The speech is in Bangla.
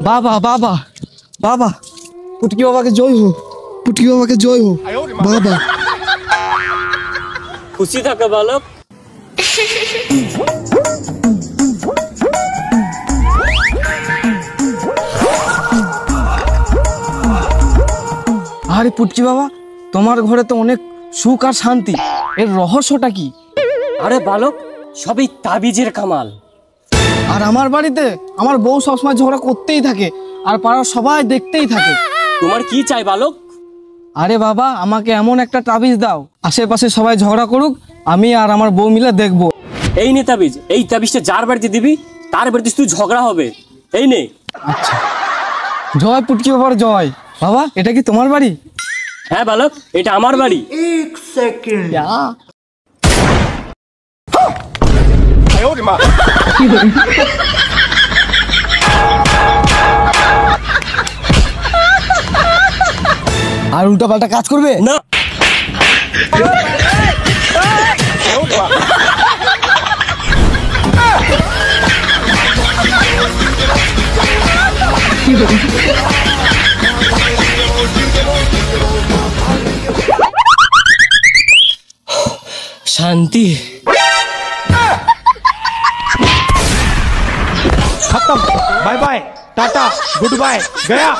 বাবা বাবা বাবা, পুটকি বাবাকে জয় হোক, পুটকি বাবাকে জয় হোক বাবা। খুশি থাকে বালক। আরে পুটকি বাবা, তোমার ঘরে তো অনেক সুখ আর শান্তি, এর রহস্যটা কি? আরে বালক, সবই তাবিজের কামাল। আর আমার বাড়িতে আমার বউ সবসময় ঝগড়া করতেই থাকে, আর পাড়ার সবাই দেখতেই থাকে। তোমার কি চাই বালক? আরে বাবা, আমাকে এমন একটা তাবিজ দাও, আশেপাশে সবাই ঝগড়া করুক, আমি আর আমার বউ মিলে দেখবো। এই নে তাবিজ, এই তাবিজটা যার বাড়িতে দিবি তার বাড়িতে তুই ঝগড়া হবে। এই নে। আচ্ছা, জয় পুটকি বাবার জয়। বাবা, এটা কি তোমার বাড়ি? হ্যাঁ বালক, এটা আমার বাড়ি। আর উল্টা পাল্টা কাজ করবে না। शांति। खत्म, bye bye, tata, good bye, गया।